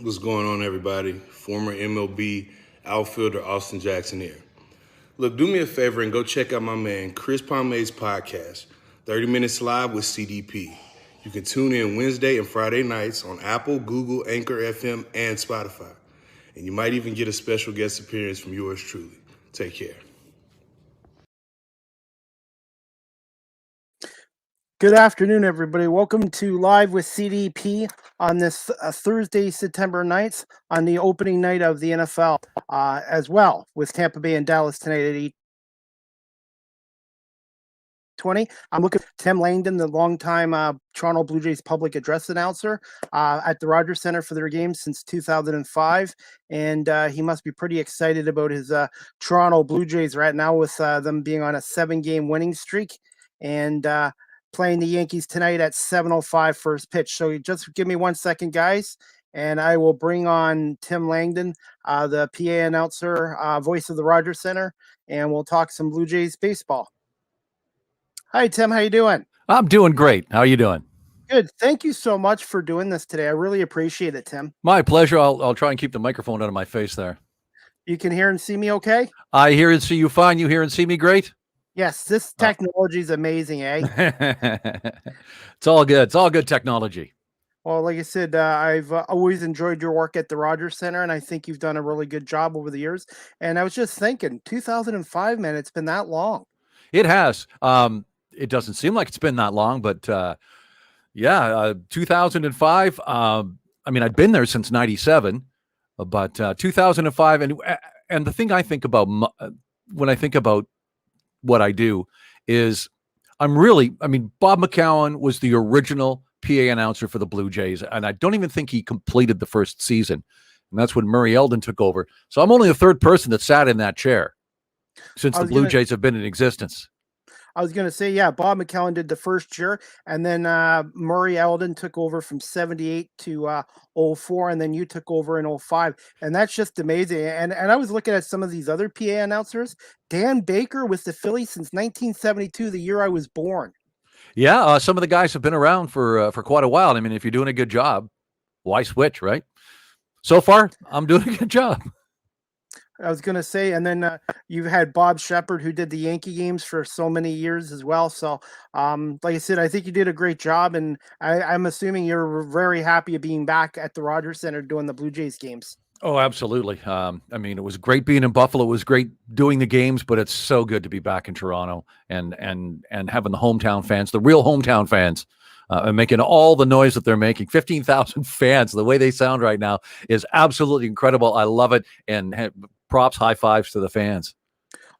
What's going on, everybody? Former MLB outfielder Austin Jackson here. Look, do me a favor and go check out my man Chris Pome's podcast, 30 Minutes Live with CDP. You can tune in Wednesday and Friday nights on Apple, Google, Anchor FM, and Spotify. And you might even get a special guest appearance from yours truly. Take care. Good afternoon, everybody. Welcome to Live with CDP on this Thursday, September 9th, on the opening night of the NFL as well, with Tampa Bay and Dallas tonight at 8:20. I'm looking at Tim Langton, the longtime Toronto Blue Jays public address announcer at the Rogers Center for their games since 2005. And he must be pretty excited about his Toronto Blue Jays right now with them being on a 7-game winning streak. And playing the Yankees tonight at 7:05 first pitch. So just give me 1 second, guys, and I will bring on Tim Langton, the PA announcer, voice of the Rogers Center, and we'll talk some Blue Jays baseball. Hi, Tim. How you doing? I'm doing great. How are you doing? Good. Thank you so much for doing this today. I really appreciate it, Tim. My pleasure. I'll try and keep the microphone out of my face there. You can hear and see me okay? I hear and see you fine. You hear and see me great? Yes, this technology is amazing, eh? It's all good. It's all good technology. Well, like I said, I've always enjoyed your work at the Rogers Center, and I think you've done a really good job over the years. And I was just thinking, 2005, man, it's been that long. It has. It doesn't seem like it's been that long, but 2005. I mean, I'd been there since '97, but 2005, and the thing I think about when I think about what I do is Bob McCown was the original PA announcer for the Blue Jays, and I don't even think he completed the first season, and that's when Murray Eldon took over. So I'm only the third person that sat in that chair since the Blue Jays have been in existence. I was going to say, yeah, Bob McCown did the first year, and then Murray Eldon took over from 78 to 04, and then you took over in 05. And that's just amazing. And I was looking at some of these other PA announcers. Dan Baker with the Phillies since 1972, the year I was born. Yeah, some of the guys have been around for quite a while. I mean, if you're doing a good job, why switch, right? So far, I'm doing a good job. I was going to say, and then you've had Bob Shepard, who did the Yankee games for so many years as well. So, like I said, I think you did a great job, and I'm assuming you're very happy of being back at the Rogers Center doing the Blue Jays games. Oh, absolutely. I mean, it was great being in Buffalo. It was great doing the games, but it's so good to be back in Toronto and having the hometown fans, the real hometown fans, and making all the noise that they're making. 15,000 fans, the way they sound right now is absolutely incredible. I love it. And props, high fives to the fans.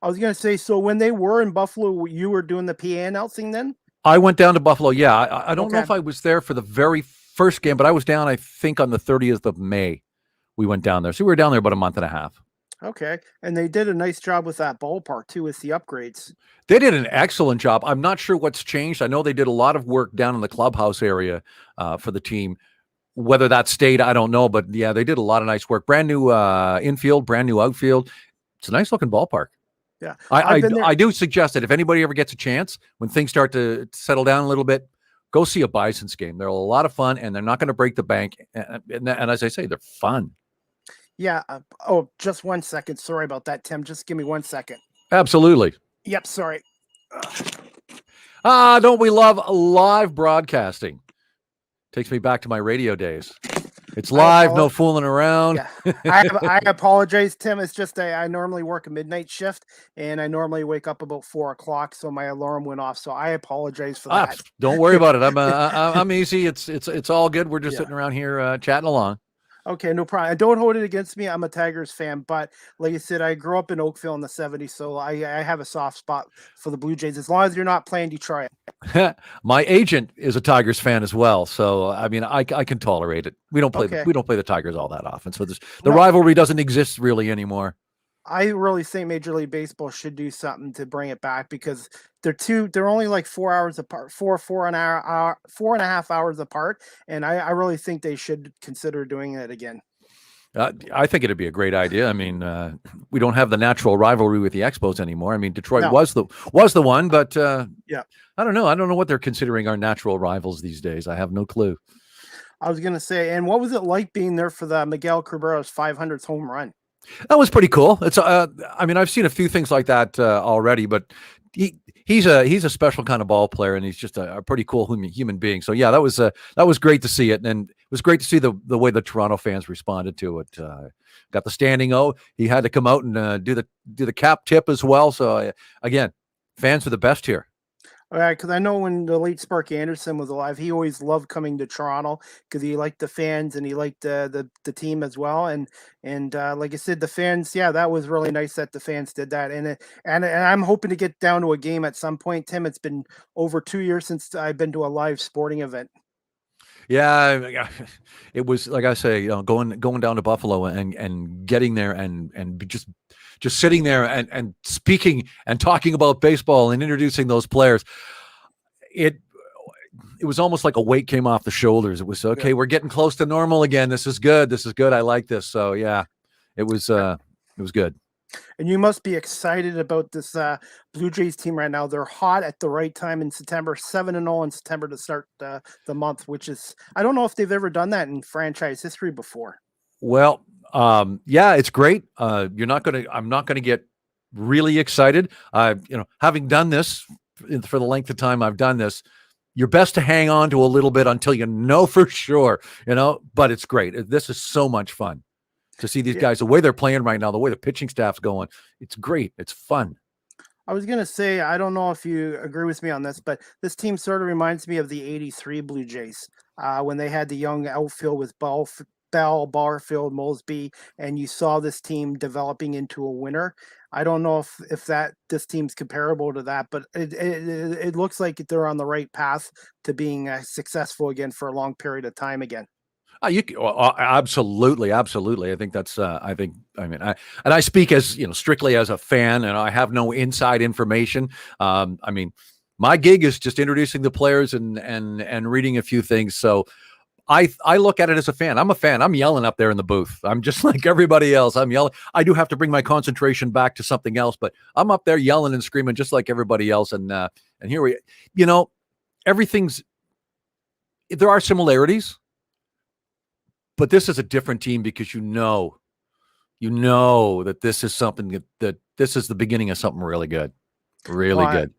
I was going to say, so when they were in Buffalo, you were doing the PA announcing then? I went down to Buffalo. Yeah. I don't know if I was there for the very first game, but I was down, I think, on the 30th of May. We went down there. So we were down there about a month and a half. Okay. And they did a nice job with that ballpark too, with the upgrades. They did an excellent job. I'm not sure what's changed. I know they did a lot of work down in the clubhouse area for the team. Whether that stayed, I don't know. But yeah, they did a lot of nice work. Brand new infield, brand new outfield. It's a nice looking ballpark. Yeah. I do suggest that if anybody ever gets a chance, when things start to settle down a little bit, go see a Bison's game. They're a lot of fun, and they're not going to break the bank. And as I say, they're fun. Yeah. Just 1 second. Sorry about that, Tim. Just give me 1 second. Absolutely. Yep. Sorry. Don't we love live broadcasting? Takes me back to my radio days. It's live, no fooling around. Yeah. I apologize, Tim. It's just I normally work a midnight shift, and I normally wake up about 4 o'clock, so my alarm went off. So I apologize for that. Don't worry about it. I'm easy. It's all good. We're just sitting around here chatting along. Okay, no problem. Don't hold it against me. I'm a Tigers fan, but like I said, I grew up in Oakville in the 70s, so I have a soft spot for the Blue Jays, as long as you're not playing Detroit. My agent is a Tigers fan as well, so I mean, I can tolerate it. We don't play the Tigers all that often, so the rivalry doesn't exist really anymore. I really think Major League Baseball should do something to bring it back, because they're only like 4 hours apart, four and a half hours apart. And I really think they should consider doing it again. I think it'd be a great idea. I mean, we don't have the natural rivalry with the Expos anymore. I mean, Detroit was the one, but I don't know. I don't know what they're considering our natural rivals these days. I have no clue. I was going to say, and what was it like being there for the Miguel Cabrera's 500th home run? That was pretty cool. It's I mean, I've seen a few things like that already, but he's a special kind of ball player, and he's just a pretty cool human being. So yeah, that was great to see it, and it was great to see the way the Toronto fans responded to it. Got the standing O. He had to come out and do the cap tip as well. So again, fans are the best here. All right, because I know when the late Sparky Anderson was alive, he always loved coming to Toronto because he liked the fans and he liked the team as well. And like I said, the fans, yeah, that was really nice that the fans did that. And I'm hoping to get down to a game at some point, Tim. It's been over 2 years since I've been to a live sporting event. Yeah, it was like I say, going down to Buffalo and getting there and just sitting there and speaking and talking about baseball and introducing those players. It was almost like a weight came off the shoulders. It was okay. We're getting close to normal again. This is good. This is good. I like this. So yeah, it was good. And you must be excited about this Blue Jays team right now. They're hot at the right time in September, 7-0 in September to start the month, which is, I don't know if they've ever done that in franchise history before. Well, yeah, it's great. I'm not going to get really excited. Having done this for the length of time I've done this, you're best to hang on to a little bit until you know for sure, but it's great. This is so much fun to see these guys, the way they're playing right now, the way the pitching staff's going. It's great. It's fun. I was going to say, I don't know if you agree with me on this, but this team sort of reminds me of the 83 Blue Jays when they had the young outfield with Bell, Barfield, Mosby, and you saw this team developing into a winner. I don't know if this team's comparable to that, but it looks like they're on the right path to being successful again for a long period of time again. Absolutely. I think that's. I speak as strictly as a fan, and I have no inside information. My gig is just introducing the players and reading a few things. So I look at it as a fan. I'm a fan. I'm yelling up there in the booth. I'm just like everybody else. I'm yelling. I do have to bring my concentration back to something else, but I'm up there yelling and screaming just like everybody else. And here everything's. There are similarities. But this is a different team because you know that this is something that this is the beginning of something really good, good.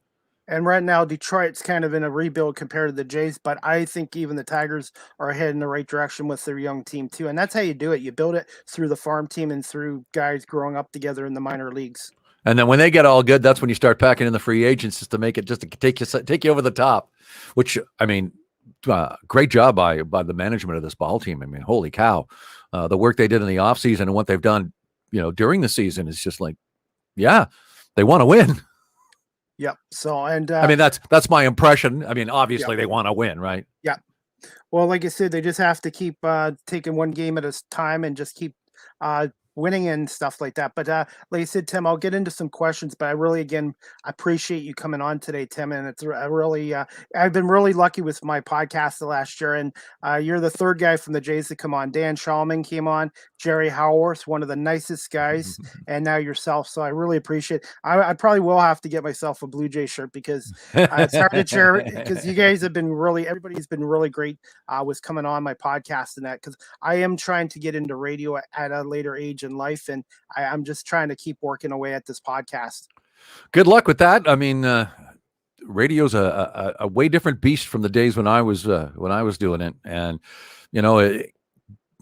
And right now, Detroit's kind of in a rebuild compared to the Jays, but I think even the Tigers are headed in the right direction with their young team too. And that's how you do it. You build it through the farm team and through guys growing up together in the minor leagues. And then when they get all good, that's when you start packing in the free agents just to take you over the top. Which great job by the management of this ball team. I mean, holy cow, the work they did in the offseason and what they've done, during the season is just like, yeah, they want to win. Yep. So, and that's my impression. I mean, obviously they want to win, right? Yeah. Well, like I said, they just have to keep taking one game at a time and just keep winning and stuff like that. But like I said, Tim, I'll get into some questions, but I really, again, appreciate you coming on today, Tim. And it's really, I've been really lucky with my podcast the last year. And you're the third guy from the Jays to come on. Dan Shulman came on, Jerry Howarth, one of the nicest guys, and now yourself. So I really appreciate it. I probably will have to get myself a Blue Jay shirt because it's hard to share because you guys have been everybody's been really great with coming on my podcast and that, because I am trying to get into radio at a later age in life, and I'm just trying to keep working away at this podcast. Good luck with that. I mean, radio's a way different beast from the days when I was doing it, and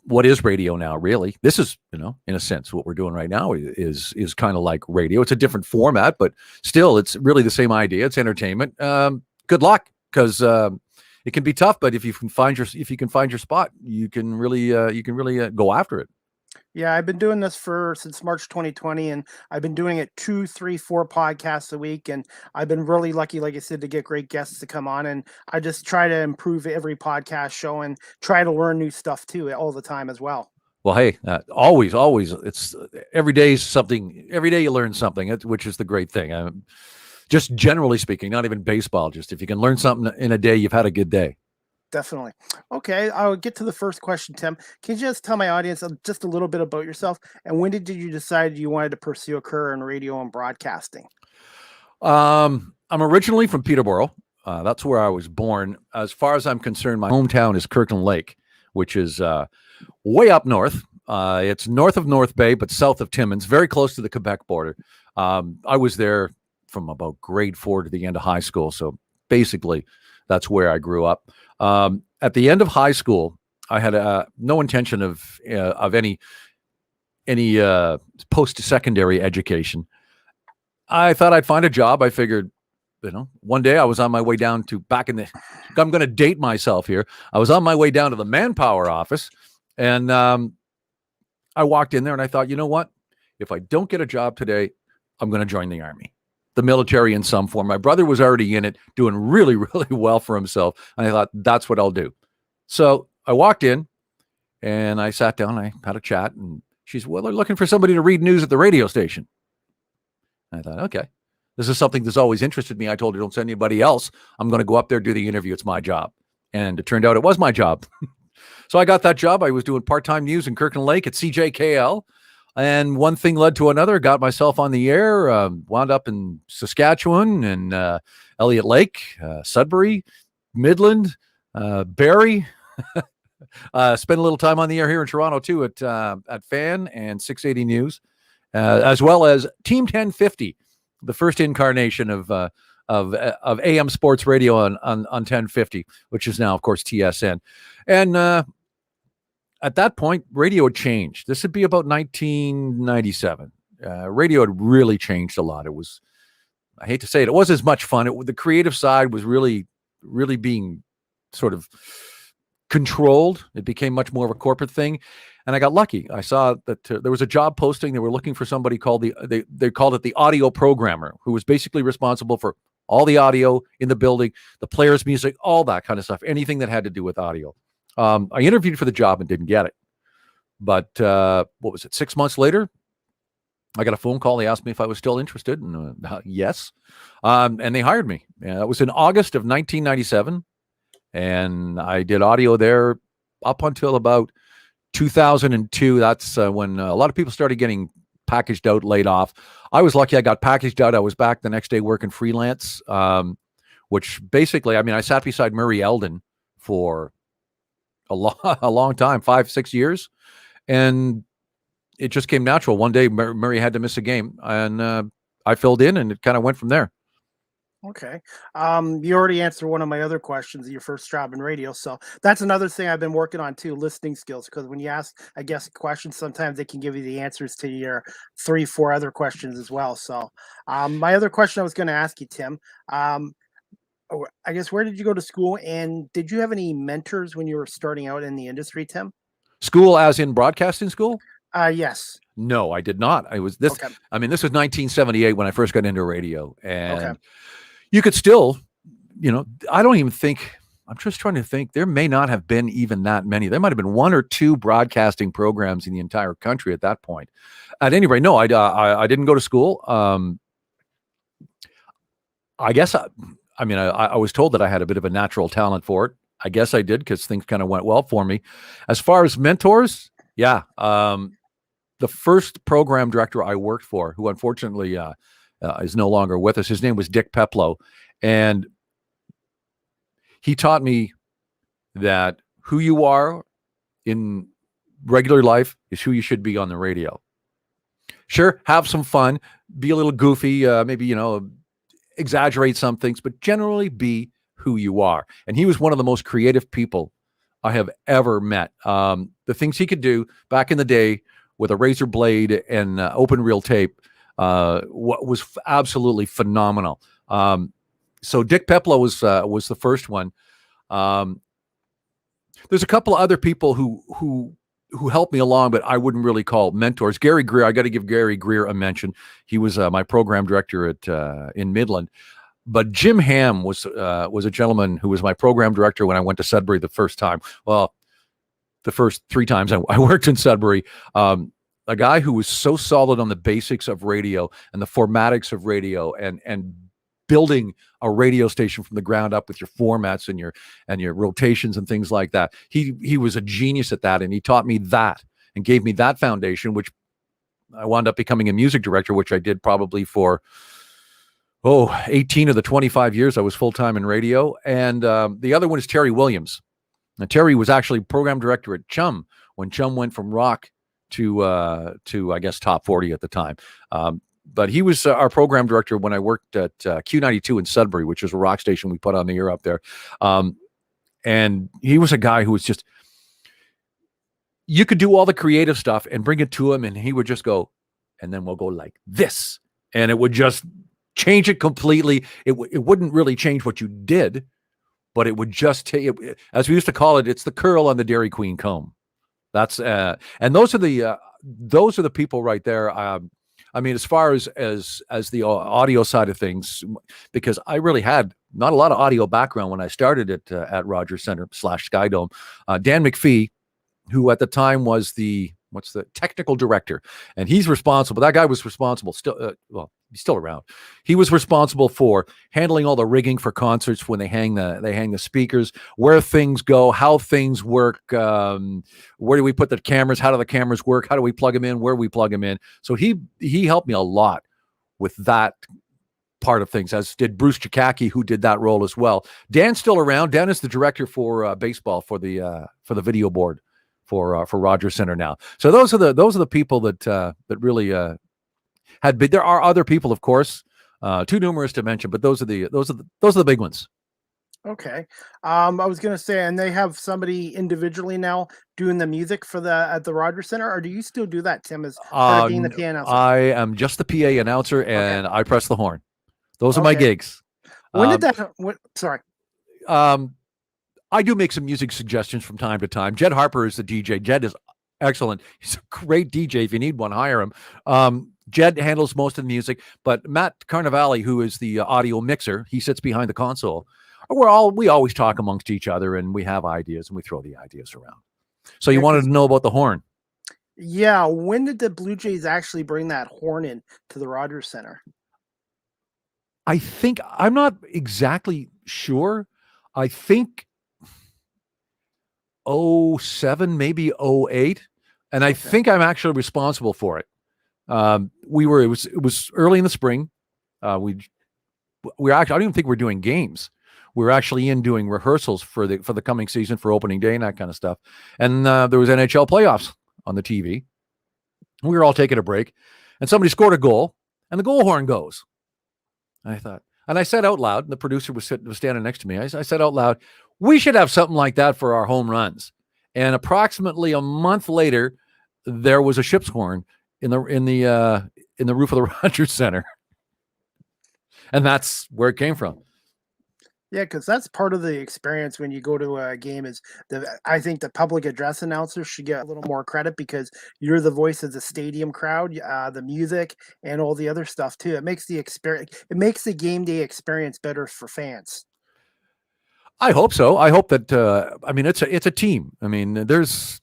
what is radio now? Really, this is in a sense what we're doing right now is kind of like radio. It's a different format, but still, it's really the same idea. It's entertainment. Good luck, because it can be tough, but if you can find your spot, you can really go after it. Yeah, I've been doing this since March 2020, and I've been doing it 2, 3, 4 podcasts a week, and I've been really lucky, like I said, to get great guests to come on, and I just try to improve every podcast show and try to learn new stuff too all the time as well. Well, hey, always, it's every day is something. Every day you learn something, which is the great thing. Just generally speaking, not even baseball. Just if you can learn something in a day, you've had a good day. Definitely. Okay, I'll get to the first question, Tim. Can you just tell my audience just a little bit about yourself, and when did you decide you wanted to pursue a career in radio and broadcasting? I'm originally from Peterborough. That's where I was born. As far as I'm concerned, my hometown is Kirkland Lake, which is way up north. It's north of North Bay, but south of Timmins, very close to the Quebec border. I was there from about grade 4 to the end of high school. So basically, that's where I grew up. At the end of high school, I had no intention of any post-secondary education. I thought I'd find a job. I figured, one day I was on my way down to I'm going to date myself here. I was on my way down to the Manpower office, and I walked in there and I thought, you know what? If I don't get a job today, I'm going to join the Army, the military in some form. My brother was already in it, doing really, really well for himself. And I thought, that's what I'll do. So I walked in and I sat down, I had a chat, and she's, well, they're looking for somebody to read news at the radio station. And I thought, okay, this is something that's always interested me. I told her, don't send anybody else. I'm going to go up there, do the interview. It's my job. And it turned out it was my job. So I got that job. I was doing part-time news in Kirkland Lake at CJKL. And one thing led to another, got myself on the air, wound up in Saskatchewan and Elliott Lake, Sudbury, Midland, Barrie. Spent a little time on the air here in Toronto too at Fan and 680 News, as well as Team 1050, the first incarnation of AM sports radio on 1050, which is now, of course, TSN. And at that point, radio had changed. This would be about 1997. Radio had really changed a lot. It was, I hate to say it, it wasn't as much fun. The creative side was really, really being sort of controlled. It became much more of a corporate thing. And I got lucky. I saw that there was a job posting. They were looking for somebody called they called it the audio programmer, who was basically responsible for all the audio in the building, the players' music, all that kind of stuff, anything that had to do with audio. I interviewed for the job and didn't get it. But what was it? 6 months later, I got a phone call. They asked me if I was still interested. And yes. And they hired me. That was in August of 1997. And I did audio there up until about 2002. That's when a lot of people started getting packaged out, laid off. I was lucky. I got packaged out. I was back the next day working freelance, which basically, I mean, I sat beside Murray Eldon for a long time, 5-6 years. And it just came natural. One day, Murray had to miss a game, and I filled in, and it kind of went from there. Okay. You already answered one of my other questions, your first job in radio. So that's another thing I've been working on too, listening skills. Because when you ask, I guess, questions, sometimes they can give you the answers to your 3-4 other questions as well. So my other question I was going to ask you, Tim, I guess, where did you go to school? And did you have any mentors when you were starting out in the industry, Tim? School as in broadcasting school? Yes. No, I did not. I was this. Okay. I mean, this was 1978 when I first got into radio, and you could still, I don't even think. I'm just trying to think. There may not have been even that many. There might have been 1 or 2 broadcasting programs in the entire country at that point. At any rate, no, I didn't go to school. I guess I was told that I had a bit of a natural talent for it. I guess I did because things kind of went well for me. As far as mentors, yeah. The first program director I worked for, who unfortunately is no longer with us, his name was Dick Peplow. And he taught me that who you are in regular life is who you should be on the radio. Sure, have some fun, be a little goofy, maybe, exaggerate some things, but generally be who you are. And he was one of the most creative people I have ever met. The things he could do back in the day with a razor blade and open reel tape was absolutely phenomenal. So Dick Peplow was the first one. There's a couple of other people who helped me along, but I wouldn't really call mentors. Gary Greer, I got to give Gary Greer a mention. He was my program director in Midland. But Jim Ham was a gentleman who was my program director when I went to Sudbury the first time. Well, the first 3 times I worked in Sudbury. A guy who was so solid on the basics of radio and the formatics of radio and building a radio station from the ground up with your formats and your rotations and things like that. He was a genius at that, and he taught me that and gave me that foundation, which I wound up becoming a music director, which I did probably for 18 of the 25 years I was full-time in radio. And the other one is Terry Williams. Terry was actually program director at Chum when Chum went from rock to I guess top 40 at the time. But he was our program director when I worked at Q92 in Sudbury, which is a rock station we put on the air up there. And he was a guy who was just, you could do all the creative stuff and bring it to him, and he would just go, and then we'll go like this. And it would just change it completely. It wouldn't really change what you did, but it would just take, as we used to call it, it's the curl on the Dairy Queen comb. That's and those are the people right there. I mean, as far as the audio side of things, because I really had not a lot of audio background when I started at Rogers Center / Skydome. Dan McPhee, who at the time was the technical director, and he's responsible. That guy was responsible still. Well, he's still around. He was responsible for handling all the rigging for concerts when they hang the speakers, where things go, how things work, where do we put the cameras, how do the cameras work, how do we plug them in, where we plug them in. So he helped me a lot with that part of things, as did Bruce Chikaki, who did that role as well. Dan's still around. Dan is the director for baseball for the video board for Rogers Center now. So those are the people that really had been. There are other people, of course, too numerous to mention, but those are the big ones. Okay. I was gonna say, and they have somebody individually now doing the music at the Rogers Center, or do you still do that, Tim, as part of being the PA announcer? I am just the PA announcer, and I press the horn. Those are my gigs. When did that? Sorry. I do make some music suggestions from time to time. Jed Harper is the DJ. Jed is excellent. He's a great DJ. If you need one, hire him. Jed handles most of the music, but Matt Carnivale, who is the audio mixer, he sits behind the console. We always talk amongst each other, and we have ideas, and we throw the ideas around. So you wanted to know about the horn? Yeah. When did the Blue Jays actually bring that horn in to the Rogers Center? I think, I'm not exactly sure. I think 07, maybe 08. And I think I'm actually responsible for it. It was early in the spring. We actually, I don't even think we're doing games. We're actually doing rehearsals for the coming season, for opening day and that kind of stuff. And there was NHL playoffs on the TV. We were all taking a break, and somebody scored a goal, and the goal horn goes. And I thought, and I said out loud, and the producer was standing next to me. I said out loud, we should have something like that for our home runs. And approximately a month later, there was a ship's horn in the roof of the Rogers Center. And that's where it came from. Yeah, because that's part of the experience when you go to a game. I think the public address announcers should get a little more credit, because you're the voice of the stadium crowd, the music, and all the other stuff too. It makes it makes the game day experience better for fans. I hope so. I hope that. I mean, it's a team. I mean, there's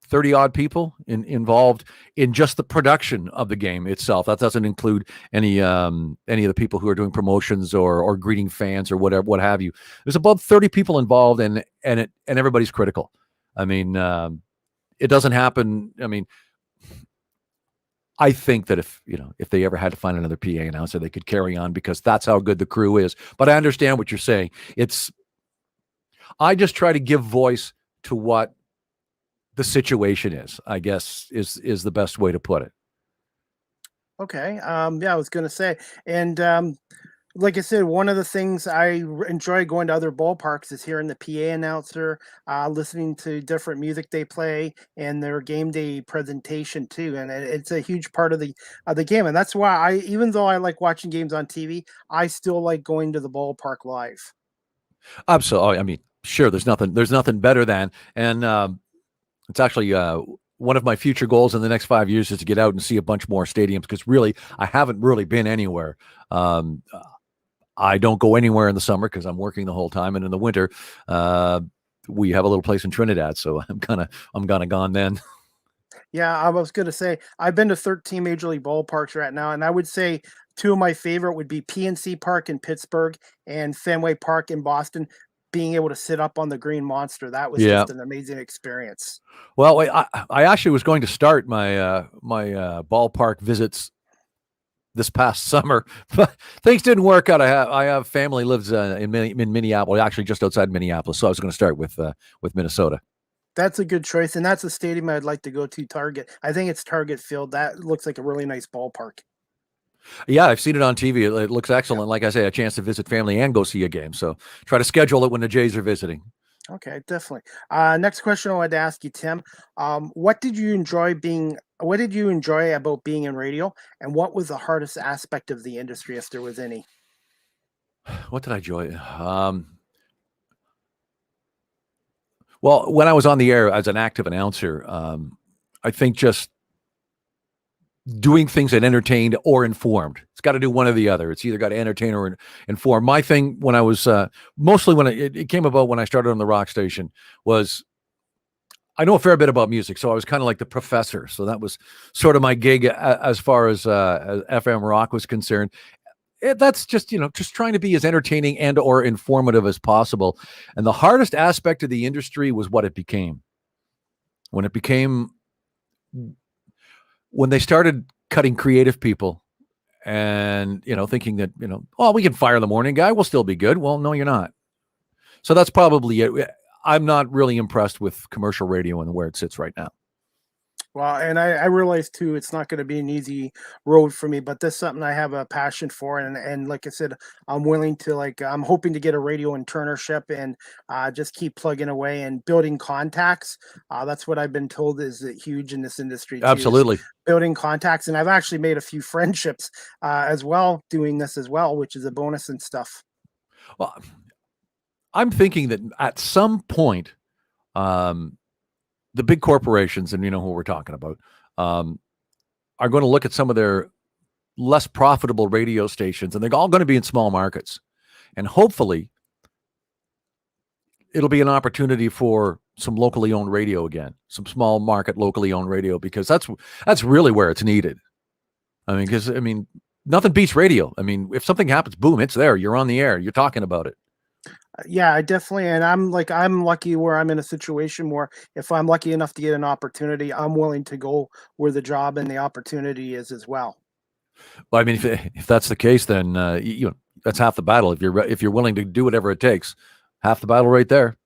30 odd people involved in just the production of the game itself. That doesn't include any of the people who are doing promotions or greeting fans or whatever, what have you. There's about 30 people involved, and everybody's critical. I mean, it doesn't happen. I mean, I think that if they ever had to find another PA announcer, they could carry on, because that's how good the crew is. But I understand what you're saying. I just try to give voice to what the situation is, I guess, is the best way to put it. Okay. Yeah, I was going to say, and like I said, one of the things I enjoy going to other ballparks is hearing the PA announcer, listening to different music they play, and their game day presentation too. And it's a huge part of the game. And that's why even though I like watching games on TV, I still like going to the ballpark live. Absolutely. I mean, sure, there's nothing better than, and it's actually one of my future goals in the next 5 years is to get out and see a bunch more stadiums, because really, I haven't really been anywhere. I don't go anywhere in the summer because I'm working the whole time, and in the winter, we have a little place in Trinidad, so I'm kind of gone then. Yeah, I was going to say, I've been to 13 Major League ballparks right now, and I would say two of my favorite would be PNC Park in Pittsburgh and Fenway Park in Boston. Being able to sit up on the Green Monster, that was just an amazing experience. Well, I actually was going to start my ballpark visits this past summer, but things didn't work out. I have family lives in Minneapolis, actually just outside Minneapolis. So I was going to start with Minnesota. That's a good choice, and that's a stadium I'd like to go to. Target. I think it's Target Field. That looks like a really nice ballpark. Yeah, I've seen it on TV. It looks excellent. Like I say, a chance to visit family and go see a game. So try to schedule it when the Jays are visiting. Okay, definitely. Next question I wanted to ask you, Tim. What did you enjoy about being in radio, and what was the hardest aspect of the industry, if there was any? What did I enjoy? Well, when I was on the air as an active announcer, I think just doing things that entertained or informed. It's got to do one or the other. It's either got to entertain or inform. My thing when I was mostly when it came about when I started on the rock station was I know a fair bit about music, so I was kind of like the professor. So that was sort of my gig as far as FM rock was concerned. That's just just trying to be as entertaining and or informative as possible. And the hardest aspect of the industry was what it became. When they started cutting creative people and, thinking that, oh, we can fire the morning guy. We'll still be good. Well, no, you're not. So that's probably it. I'm not really impressed with commercial radio and where it sits right now. Well, and I realize too, it's not going to be an easy road for me, but this is something I have a passion for. And like I said, I'm willing to I'm hoping to get a radio internership and just keep plugging away and building contacts. That's what I've been told is huge in this industry. Too, absolutely. Building contacts. And I've actually made a few friendships as well, doing this as well, which is a bonus and stuff. Well, I'm thinking that at some point, the big corporations, and you know who we're talking about, are going to look at some of their less profitable radio stations, and they're all going to be in small markets. And hopefully, it'll be an opportunity for some locally owned radio again, some small market locally owned radio, because that's really where it's needed. Because nothing beats radio. If something happens, boom, it's there. You're on the air. You're talking about it. Yeah, I definitely, and I'm lucky where I'm in a situation where if I'm lucky enough to get an opportunity, I'm willing to go where the job and the opportunity is as well. Well, if that's the case, then that's half the battle. If you're willing to do whatever it takes, half the battle right there.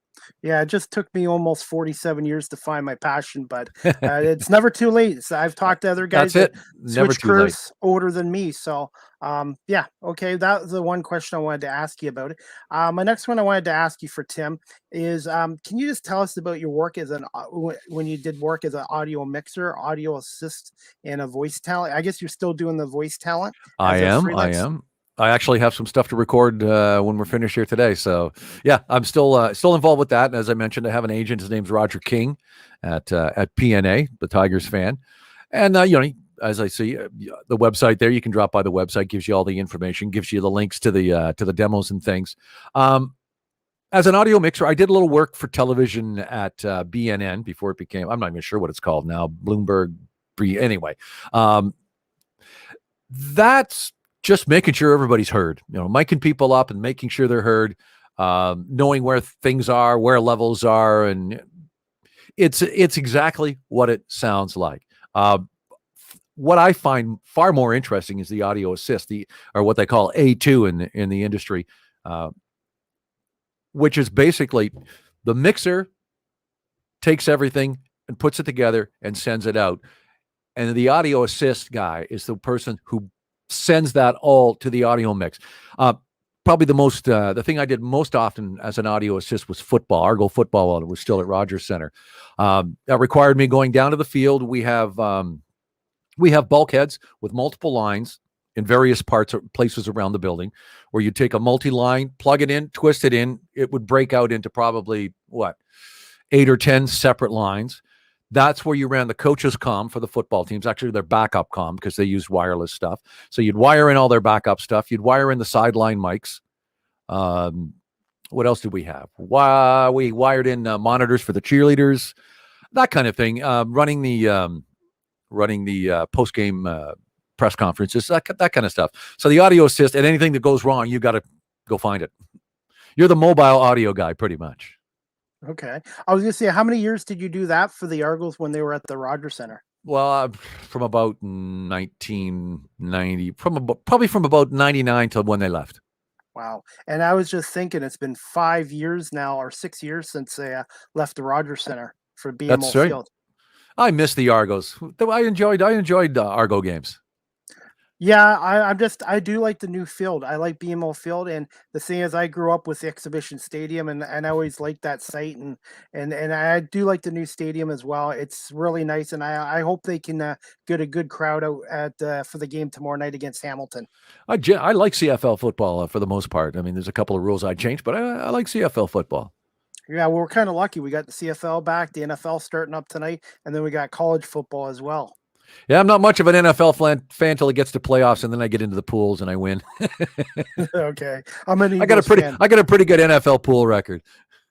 Yeah, it just took me almost 47 years to find my passion, but it's never too late. So I've talked to other guys that switch careers older than me. So, yeah, okay, that was the one question I wanted to ask you about it. My next one I wanted to ask you for Tim is, can you just tell us about your work as when you did work as an audio mixer, audio assist, and a voice talent? I guess you're still doing the voice talent. I am. I actually have some stuff to record when we're finished here today. So yeah, I'm still involved with that. And as I mentioned, I have an agent. His name's Roger King at PNA, the Tigers fan. And as I see the website there, you can drop by the website, gives you all the information, gives you the links to the demos and things. As an audio mixer, I did a little work for television at BNN before it became, I'm not even sure what it's called now, Bloomberg. Anyway, that's just making sure everybody's heard, miking people up and making sure they're heard, knowing where things are, where levels are. And it's exactly what it sounds like. What I find far more interesting is the audio assist, or what they call A2 in the industry, which is basically the mixer takes everything and puts it together and sends it out. And the audio assist guy is the person who sends that all to the audio mix. Probably the thing I did most often as an audio assist was football, Argo football, while it was still at Rogers Center. That required me going down to the field. We have bulkheads with multiple lines in various places around the building, where you take a multi-line, plug it in, twist it in. It would break out into probably 8 or 10 separate lines. That's where you ran the coaches' comm for the football teams, actually their backup comm, because they used wireless stuff. So you'd wire in all their backup stuff. You'd wire in the sideline mics. What else did we have? We wired in monitors for the cheerleaders, that kind of thing. Running the post-game press conferences, that kind of stuff. So the audio assist, and anything that goes wrong, you got to go find it. You're the mobile audio guy, pretty much. Okay. I was going to say, how many years did you do that for the Argos when they were at the Rogers Center? Well, from about 1990, probably from about 99 till when they left. Wow. And I was just thinking, it's been 5 years now, or 6 years since they left the Rogers Center for BMO That's right. Field. I miss the Argos. I enjoyed Argo games. Yeah, I do like the new field. I like BMO Field, and the thing is, I grew up with the Exhibition Stadium, and I always liked that site, and I do like the new stadium as well. It's really nice, and I hope they can get a good crowd out at for the game tomorrow night against Hamilton. I like CFL football for the most part. I mean, there's a couple of rules I'd change, but I like CFL football. Yeah, well, we're kind of lucky. We got the CFL back, the NFL starting up tonight, and then we got college football as well. Yeah, I'm not much of an NFL fan till it gets to playoffs, and then I get into the pools and I win. Okay, I'm an I got a pretty good NFL pool record.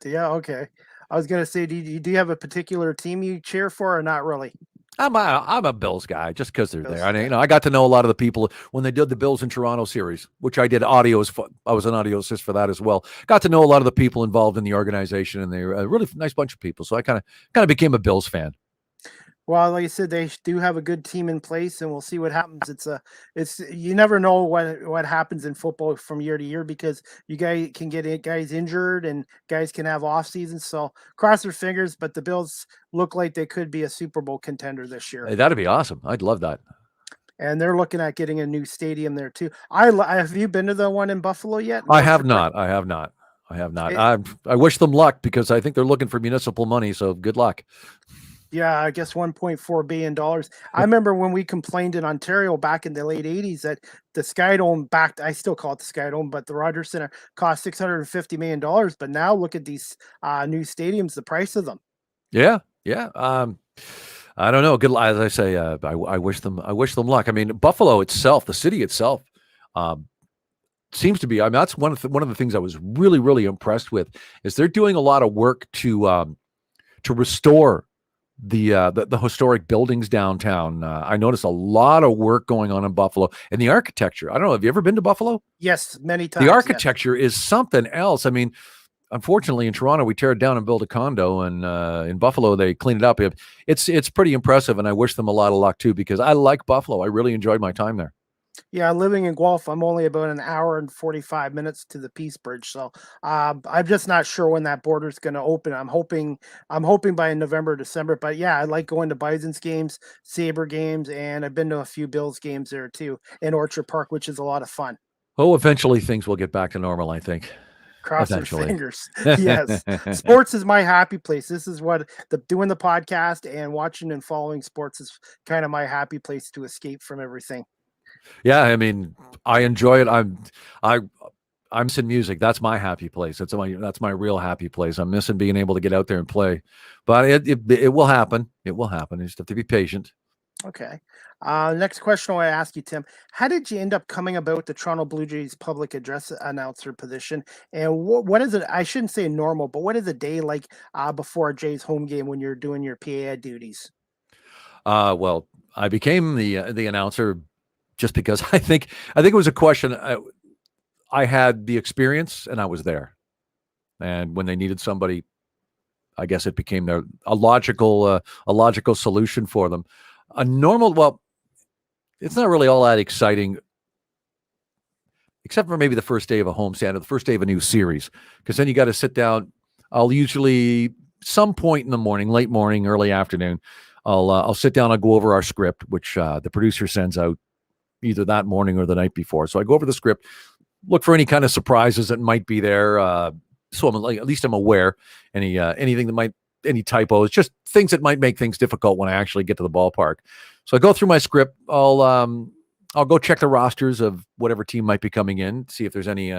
Yeah, okay. I was gonna say, do you have a particular team you cheer for, or not really? I'm a Bills guy just because they're there. Yeah. I got to know a lot of the people when they did the Bills in Toronto series, which I did audios for. I was an audio assist for that as well. Got to know a lot of the people involved in the organization, and they're a really nice bunch of people. So I kind of became a Bills fan. Well, like I said, they do have a good team in place, and we'll see what happens. It's you never know what happens in football from year to year, because you guys can get guys injured and guys can have off seasons. So cross your fingers, but the Bills look like they could be a Super Bowl contender this year. Hey, that'd be awesome. I'd love that. And they're looking at getting a new stadium there too. Have you been to the one in Buffalo yet? I have not. I have not. I wish them luck because I think they're looking for municipal money. So good luck. Yeah, I guess $1.4 billion. I remember when we complained in Ontario back in the late 80s that the Skydome I still call it the Skydome, but the Rogers Center cost $650 million. But now look at these new stadiums, the price of them. Yeah. I don't know. Good, as I say, I wish them luck. I mean, Buffalo itself, the city itself, seems to be. I mean, that's one of the things I was really, really impressed with is they're doing a lot of work to restore the historic buildings downtown. I noticed a lot of work going on in Buffalo, and the architecture. I don't know. Have you ever been to Buffalo? Yes, many times. The architecture is something else. I mean, unfortunately, in Toronto, we tear it down and build a condo, and in Buffalo, they clean it up. It's pretty impressive, and I wish them a lot of luck too, because I like Buffalo. I really enjoyed my time there. Yeah, living in Guelph, I'm only about an hour and 45 minutes to the Peace Bridge, so I'm just not sure when that border is going to open. I'm hoping by November, December. But yeah, I like going to Bison's games, Sabre games, and I've been to a few Bills games there too in Orchard Park, which is a lot of fun. Oh, eventually things will get back to normal, I think. Cross your fingers. Yes, sports is my happy place. This is what doing the podcast and watching and following sports is kind of my happy place to escape from everything. Yeah, I mean, I enjoy it. I'm missing music. That's my happy place. That's my real happy place. I'm missing being able to get out there and play. But it will happen. It will happen. You just have to be patient. Okay. Next question I want to ask you, Tim. How did you end up coming about the Toronto Blue Jays public address announcer position? And what is it? I shouldn't say normal, but what is a day like before a Jays home game when you're doing your PA duties? Well, I became the announcer just because I think it was a question. I had the experience and I was there, and when they needed somebody, I guess it became a logical solution for them. A normal, well, it's not really all that exciting, except for maybe the first day of a homestand or the first day of a new series, because then you got to sit down. I'll usually some point in the morning, late morning, early afternoon, I'll sit down. I'll go over our script, which the producer sends out either that morning or the night before. So I go over the script, look for any kind of surprises that might be there. So I'm at least I'm aware anything that might, any typos, just things that might make things difficult when I actually get to the ballpark. So I go through my script. I'll go check the rosters of whatever team might be coming in, see if there's any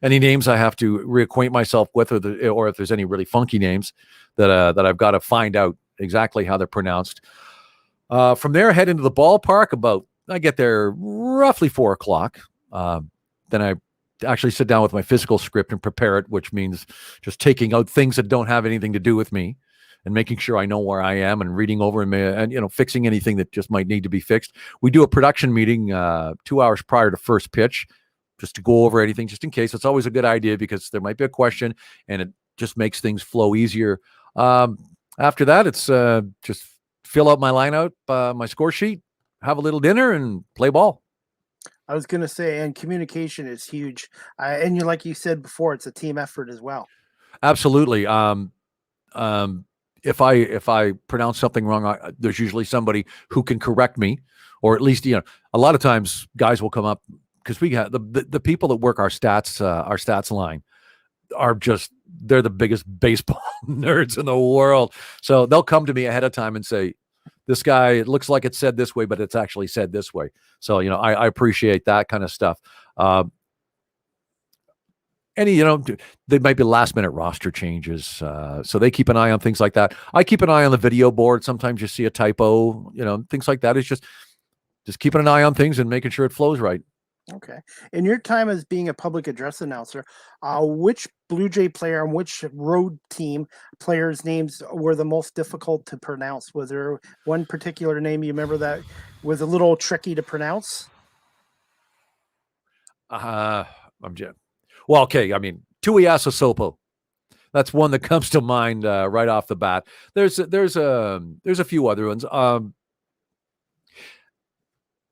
names I have to reacquaint myself with, or if there's any really funky names that I've got to find out exactly how they're pronounced. From there, head into the ballpark. I get there roughly 4:00. Then I actually sit down with my physical script and prepare it, which means just taking out things that don't have anything to do with me and making sure I know where I am and reading over and fixing anything that just might need to be fixed. We do a production meeting 2 hours prior to first pitch just to go over anything, just in case. It's always a good idea because there might be a question and it just makes things flow easier. After that, it's just fill out my lineup, my score sheet, have a little dinner, and play ball. I was going to say, and communication is huge. And like you said before, it's a team effort as well. Absolutely. If I pronounce something wrong, there's usually somebody who can correct me, or at least, a lot of times guys will come up, because we got the people that work our stats line are they're the biggest baseball nerds in the world. So they'll come to me ahead of time and say, this guy, it looks like it's said this way, but it's actually said this way. So, I appreciate that kind of stuff. They might be last minute roster changes. So they keep an eye on things like that. I keep an eye on the video board. Sometimes you see a typo, things like that. It's just keeping an eye on things and making sure it flows right. Okay. In your time as being a public address announcer, which Blue Jay player and which road team players' names were the most difficult to pronounce? Was there one particular name you remember that was a little tricky to pronounce? Well, okay. Tuiasa Sopo. That's one that comes to mind right off the bat. There's a few other ones.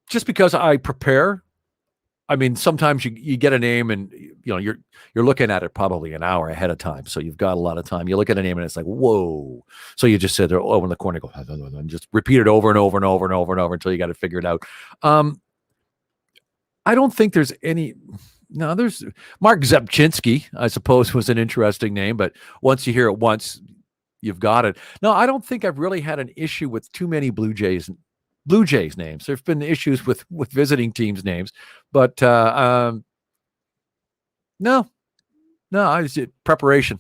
Just because I prepare. Sometimes you get a name and you're looking at it probably an hour ahead of time, so you've got a lot of time. You look at a name and it's like, whoa! So you just sit there over in the corner, go and just repeat it over and over and over and over and over until you got it figured out. I don't think there's any. No, there's Mark Zebchinski, I suppose, was an interesting name, but once you hear it once, you've got it. No, I don't think I've really had an issue with too many Blue Jays names. There've been issues with visiting teams' names, but no, I just did preparation.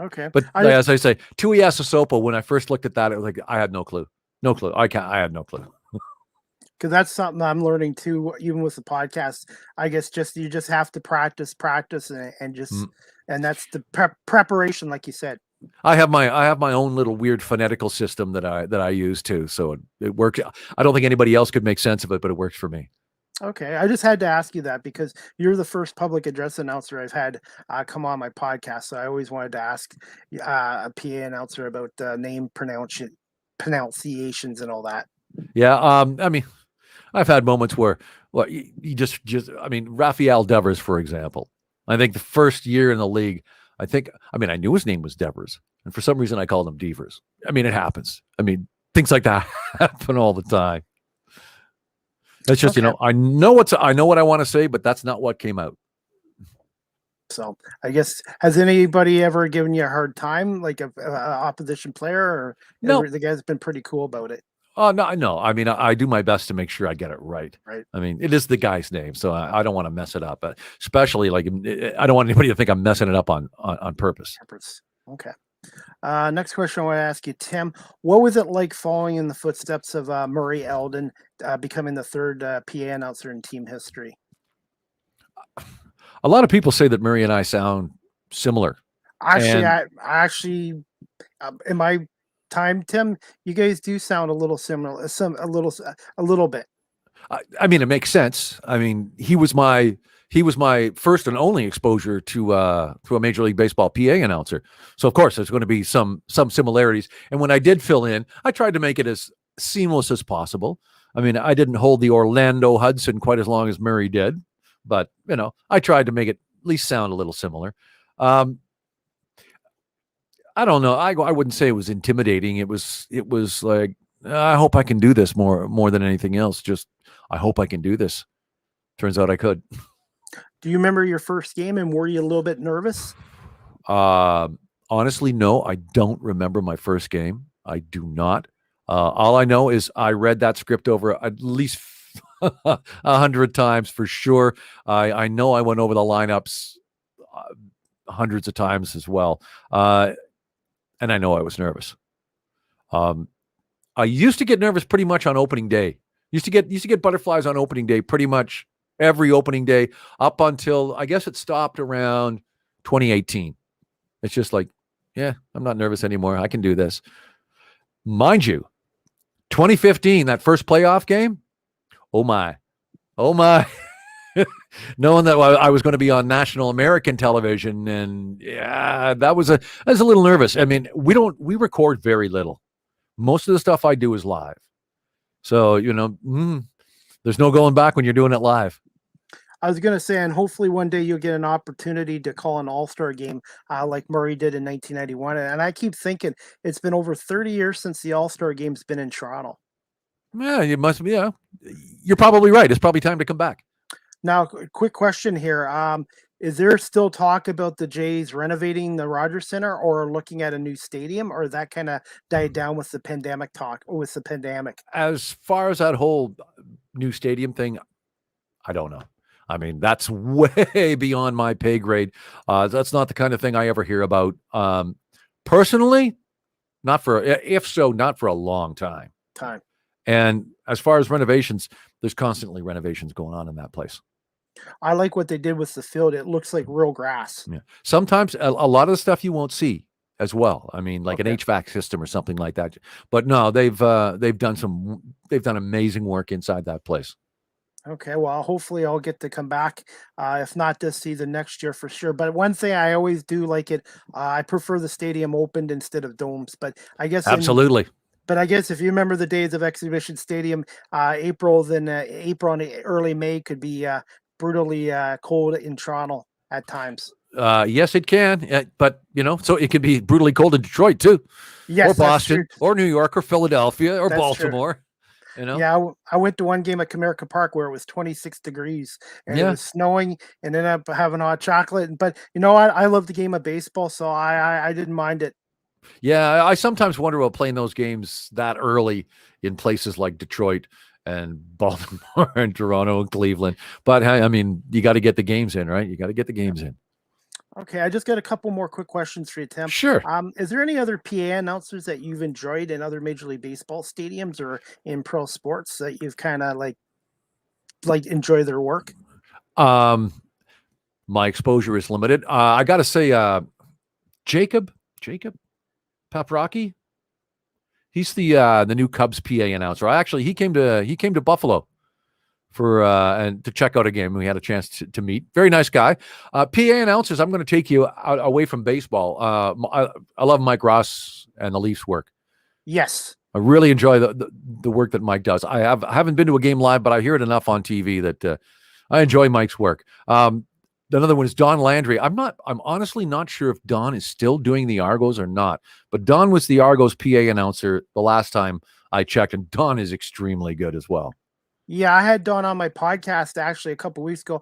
Okay, but as I say, Tuiasa Sopo. When I first looked at that, it was like I had no clue. I had no clue. Because that's something I'm learning too, even with the podcast. I guess you just have to practice, and that's the preparation, like you said. I have my own little weird phonetical system that I use too, so it works. I don't think anybody else could make sense of it, but it works for me. Okay, I just had to ask you that because you're the first public address announcer I've had come on my podcast. So I always wanted to ask a PA announcer about name pronunciations and all that. Yeah, I've had moments where, you just Rafael Devers, for example. I think the first year in the league, I knew his name was Devers, and for some reason I called him Devers. It happens. Things like that happen all the time. It's just, okay. I know what I want to say, but that's not what came out. So I guess, has anybody ever given you a hard time, like a opposition player, or no? The guy's been pretty cool about it. Oh, no. I do my best to make sure I get it right. Right. It is the guy's name, so I don't want to mess it up. Especially, I don't want anybody to think I'm messing it up on purpose. Okay. Next question I want to ask you, Tim. What was it like following in the footsteps of Murray Eldon, becoming the third PA announcer in team history? A lot of people say that Murray and I sound similar. Actually, in my time, Tim, you guys do sound a little similar, a little bit. It makes sense. He was my first and only exposure to a Major League Baseball PA announcer. So of course there's going to be some similarities. And when I did fill in, I tried to make it as seamless as possible. I didn't hold the Orlando Hudson quite as long as Murray did, but I tried to make it at least sound a little similar. I don't know. I wouldn't say it was intimidating. It was like, I hope I can do this more than anything else. Just, I hope I can do this. Turns out I could. Do you remember your first game, and were you a little bit nervous? Honestly, no, I don't remember my first game. I do not. All I know is I read that script over at least 100 times for sure. I know I went over the lineups hundreds of times as well. And I know I was nervous. I used to get nervous pretty much on opening day. Used to get butterflies on opening day pretty much every opening day up until, I guess it stopped around 2018. It's just like, yeah, I'm not nervous anymore. I can do this. Mind you, 2015, that first playoff game, oh my. Knowing that I was going to be on national American television, and yeah, I was a little nervous. We record very little. Most of the stuff I do is live. So, there's no going back when you're doing it live. I was going to say, and hopefully one day you'll get an opportunity to call an all-star game like Murray did in 1991. And I keep thinking it's been over 30 years since the all-star game's been in Toronto. Yeah, it must be. Yeah, you're probably right. It's probably time to come back. Now, quick question here. Is there still talk about the Jays renovating the Rogers Center or looking at a new stadium, or that kind of died down with the pandemic As far as that whole new stadium thing, I don't know. I mean, that's way beyond my pay grade. That's not the kind of thing I ever hear about. Personally, not for a long time. And as far as renovations, there's constantly renovations going on in that place. I like what they did with the field. It looks like real grass. Yeah. Sometimes a lot of the stuff you won't see as well. I mean, like an HVAC system or something like that. But no, they've done amazing work inside that place. Okay, well, hopefully I'll get to come back. If not this season, next year for sure. But one thing I always do like it, I prefer the stadium opened instead of domes. But I guess absolutely. But I guess if you remember the days of Exhibition Stadium, April and early May could be brutally cold in Toronto at times. Yes, it can. But, so it could be brutally cold in Detroit too. Yes, or Boston or New York or Philadelphia or Baltimore. True. Yeah, I went to one game at Comerica Park where it was 26 degrees and it was snowing and ended up having hot chocolate. But you know what? I love the game of baseball, so I didn't mind it. Yeah, I sometimes wonder about playing those games that early in places like Detroit and Baltimore and Toronto and Cleveland. But I mean, you got to get the games in, right? You got to get the games in. Okay, I just got a couple more quick questions for you, Tim. Sure. Is there any other PA announcers that you've enjoyed in other Major League Baseball stadiums or in pro sports that you've kind of like enjoy their work? My exposure is limited. I got to say, Jacob Paprocki. He's the new Cubs PA announcer. He came to Buffalo for and to check out a game. We had a chance to meet. Very nice guy. PA announcers. I'm going to take you away from baseball. I love Mike Ross and the Leafs work. Yes, I really enjoy the work that Mike does. I haven't been to a game live, but I hear it enough on TV that I enjoy Mike's work. Another one is Don Landry. I'm honestly not sure if Don is still doing the Argos or not, but Don was the Argos PA announcer the last time I checked, and Don is extremely good as well. Yeah, I had Don on my podcast actually a couple weeks ago.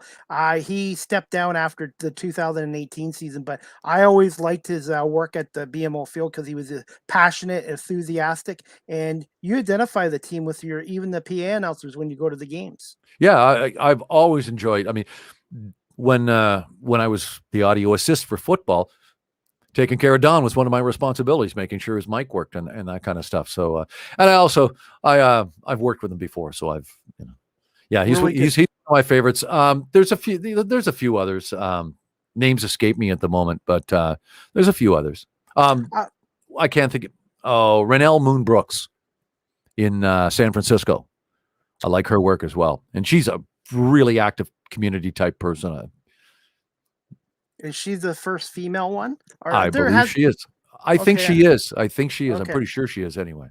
He stepped down after the 2018 season, but I always liked his work at the BMO field because he was passionate, enthusiastic, and you identify the team with even the PA announcers when you go to the games. Yeah, I've always enjoyed. I mean, when I was the audio assist for football, taking care of Don was one of my responsibilities, making sure his mic worked and that kind of stuff. So, and I've worked with him before, so he's one of my favorites. There's a few others. Names escape me at the moment, but there's a few others. I can't think. Renelle Moon Brooks in San Francisco. I like her work as well, and she's a really active community type person. Is she the first female one? I believe she is. I think she is. Okay. I'm pretty sure she is anyway.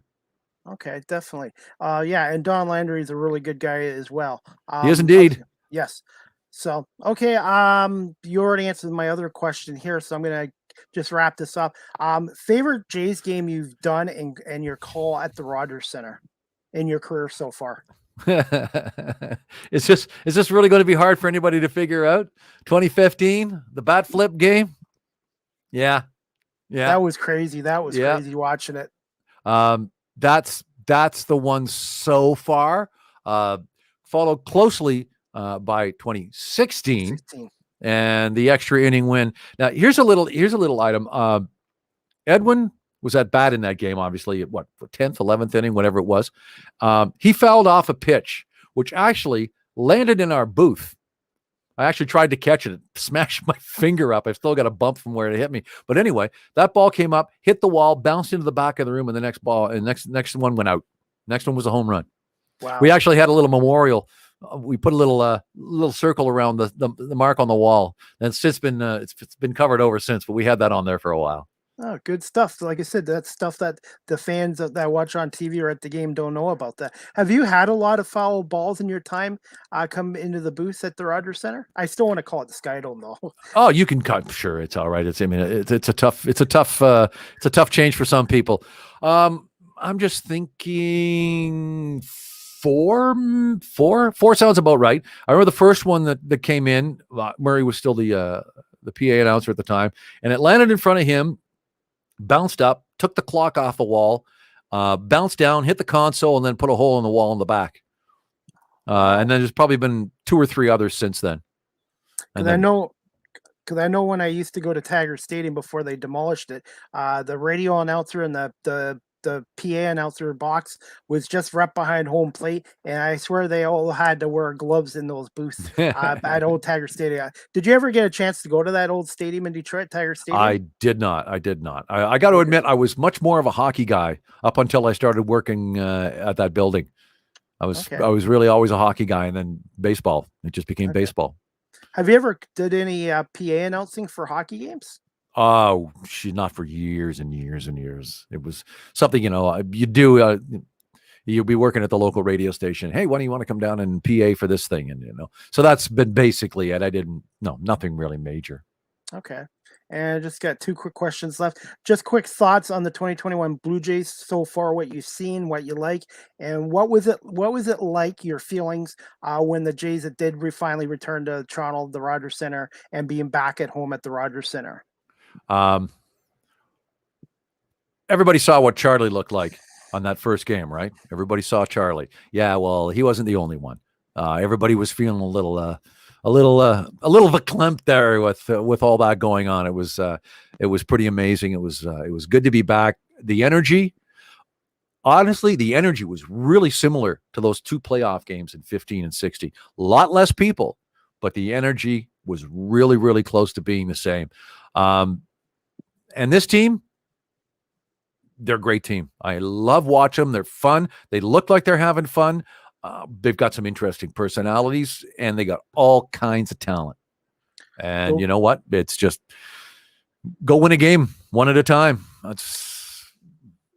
Okay, definitely. And Don Landry is a really good guy as well. He is indeed. Yes. So, okay. You already answered my other question here, so I'm going to just wrap this up. Favorite Jays game you've done and your call at the Rogers Center in your career so far? Is this really going to be hard for anybody to figure out? 2015, the bat flip game. Yeah. That was crazy. Crazy watching it. That's the one so far. Followed closely by 2016 and the extra inning win. Now here's a little item. Edwin was at bat in that game, obviously, at 10th, 11th inning, whatever it was. He fouled off a pitch, which actually landed in our booth. I actually tried to catch it. It smashed my finger up. I still got a bump from where it hit me. But anyway, that ball came up, hit the wall, bounced into the back of the room, and the next one went out. Next one was a home run. Wow. We actually had a little memorial. We put a little circle around the mark on the wall. And it's been covered over since, but we had that on there for a while. Oh, good stuff. Like I said, that's stuff that the fans that watch on TV or at the game don't know about that. Have you had a lot of foul balls in your time come into the booth at the Rogers Center? I still want to call it the Skydome though. Oh, you can cut. Sure, it's all right. I mean, it's a tough change for some people. I'm just thinking four sounds about right. I remember the first one that came in. Murray was still the PA announcer at the time, and it landed in front of him, bounced up, took the clock off the wall, bounced down, hit the console, and then put a hole in the wall in the back. And then there's probably been 2 or 3 others since then. And I know when I used to go to Taggart Stadium before they demolished it, the radio announcer and the PA announcer box was just right behind home plate, and I swear they all had to wear gloves in those booths at old Taggart Stadium. Did you ever get a chance to go to that old stadium in Detroit, Taggart Stadium? I did not. I got to admit, I was much more of a hockey guy up until I started working at that building. I was really always a hockey guy, and then baseball. It just became baseball. Have you ever did any PA announcing for hockey games? Oh, not for years and years and years. It was something, you do. You'll be working at the local radio station. Hey, why do you want to come down and PA for this thing? And, so that's been basically it. Nothing really major. Okay. And I just got 2 quick questions left. Just quick thoughts on the 2021 Blue Jays so far, what you've seen, what you like, and what was it like, your feelings when the Jays did finally return to Toronto, the Rogers Center, and being back at home at the Rogers Center? Everybody saw what Charlie looked like on that first game, right? Everybody saw Charlie. Yeah, well, he wasn't the only one. Everybody was feeling a little verklempt there with all that going on. It was pretty amazing. It was good to be back. The energy, honestly, was really similar to those 2 playoff games in 15 and 60. A lot less people, but the energy was really, really close to being the same. And this team, they're a great team. I love watching them. They're fun. They look like they're having fun. They've got some interesting personalities, and they got all kinds of talent. And you know what? It's just go win a game one at a time. That's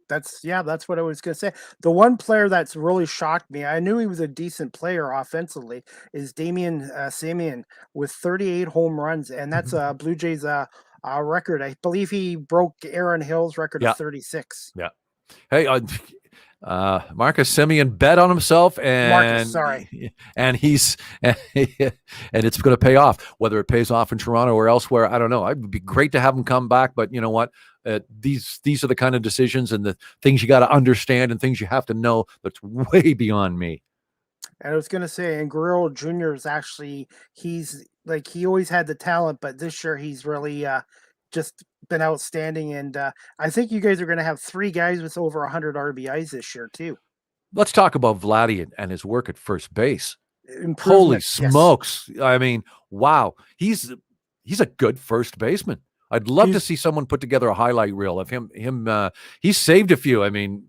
what I was going to say. The one player that's really shocked me, I knew he was a decent player offensively, is Damian Simeon with 38 home runs, and that's a Blue Jays record. I believe he broke Aaron Hill's record of 36. Yeah. Hey, Marcus Semien bet on himself, and he's and it's going to pay off. Whether it pays off in Toronto or elsewhere, I don't know. It would be great to have him come back, but you know what? These are the kind of decisions and the things you got to understand and things you have to know that's way beyond me. And I was going to say, and Guerrero Jr. is actually, he always had the talent, but this year he's really just been outstanding. And I think you guys are going to have 3 guys with over 100 RBIs this year too. Let's talk about Vladdy and his work at first base. Holy smokes. Yes. I mean, wow. He's a good first baseman. I'd love to see someone put together a highlight reel of him. He's saved a few. I mean,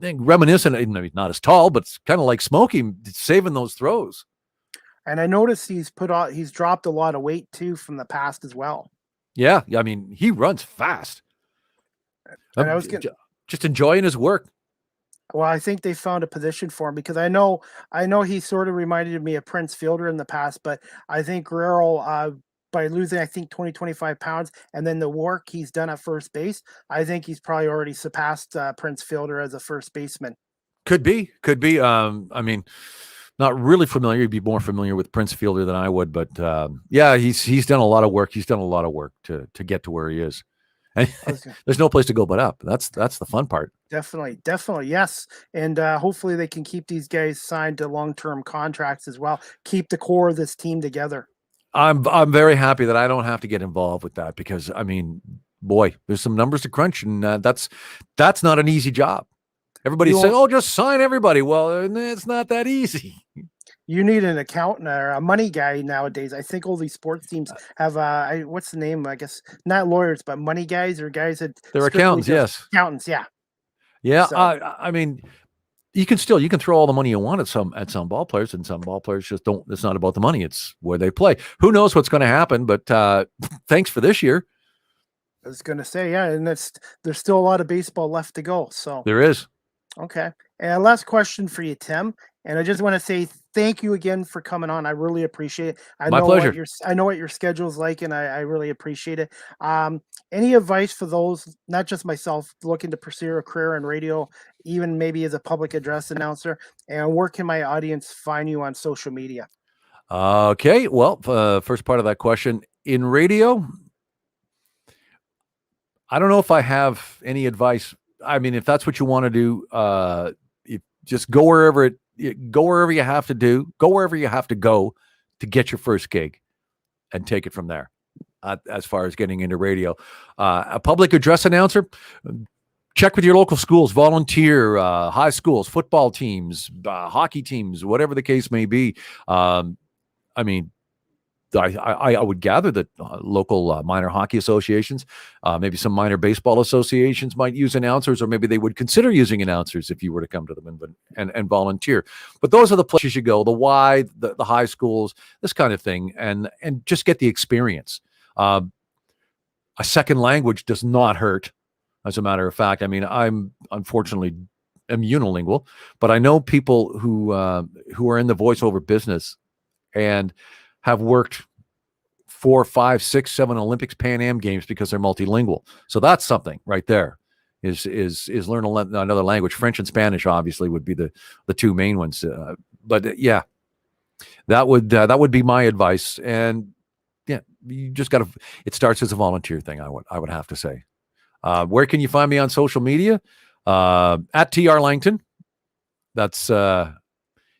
reminiscent, he's not as tall, but it's kind of like Smokey saving those throws. And I noticed he's dropped a lot of weight too from the past as well. Yeah, I mean, he runs fast. And I was just enjoying his work. Well, I think they found a position for him because I know he sort of reminded me of Prince Fielder in the past, but I think Guerrero, by losing, I think 25 pounds, and then the work he's done at first base, I think he's probably already surpassed Prince Fielder as a first baseman. Could be. I mean, not really familiar. You'd be more familiar with Prince Fielder than I would, but yeah, he's done a lot of work. He's done a lot of work to get to where he is. And there's no place to go but up. That's the fun part. Definitely, yes. And hopefully they can keep these guys signed to long-term contracts as well. Keep the core of this team together. I'm very happy that I don't have to get involved with that because, I mean, boy, there's some numbers to crunch, and that's not an easy job. Everybody's saying, "Oh, just sign everybody." Well, it's not that easy. You need an accountant or a money guy nowadays. I think all these sports teams have what's the name? I guess not lawyers, but money guys or guys that they're accountants. Yes, accountants. Yeah. So, I mean, you can throw all the money you want at some ball players, and some ball players just don't. It's not about the money; it's where they play. Who knows what's going to happen? But thanks for this year. I was going to say, yeah, and there's still a lot of baseball left to go. So There is. okay. And last question for you, Tim. And I just want to say thank you again for coming on. I really appreciate it. My pleasure. I know what your schedule's like, and I really appreciate it. Any advice for those, not just myself, looking to pursue a career in radio, even maybe as a public address announcer? And where can my audience find you on social media? Okay. Well, first part of that question, in radio, I don't know if I have any advice. I mean, if that's what you want to do, just go wherever you have to go wherever you have to go to get your first gig and take it from there. As far as getting into radio, a public address announcer, check with your local schools, volunteer, high schools, football teams, hockey teams, whatever the case may be. I mean, I would gather that local minor hockey associations, maybe some minor baseball associations might use announcers, or maybe they would consider using announcers if you were to come to them and volunteer. But those are the places you go, the Y, the high schools, this kind of thing, and just get the experience. A second language does not hurt, as a matter of fact. I mean, I'm unfortunately am unilingual, but I know people who are in the voiceover business and have worked 4, 5, 6, 7 Olympics, Pan Am games because they're multilingual. So that's something right there. Is learn another language. French and Spanish obviously would be the two main ones. But yeah, that would be my advice. And yeah, you just got to. It starts as a volunteer thing. I would have to say. Where can you find me on social media? At TR Langton. That's.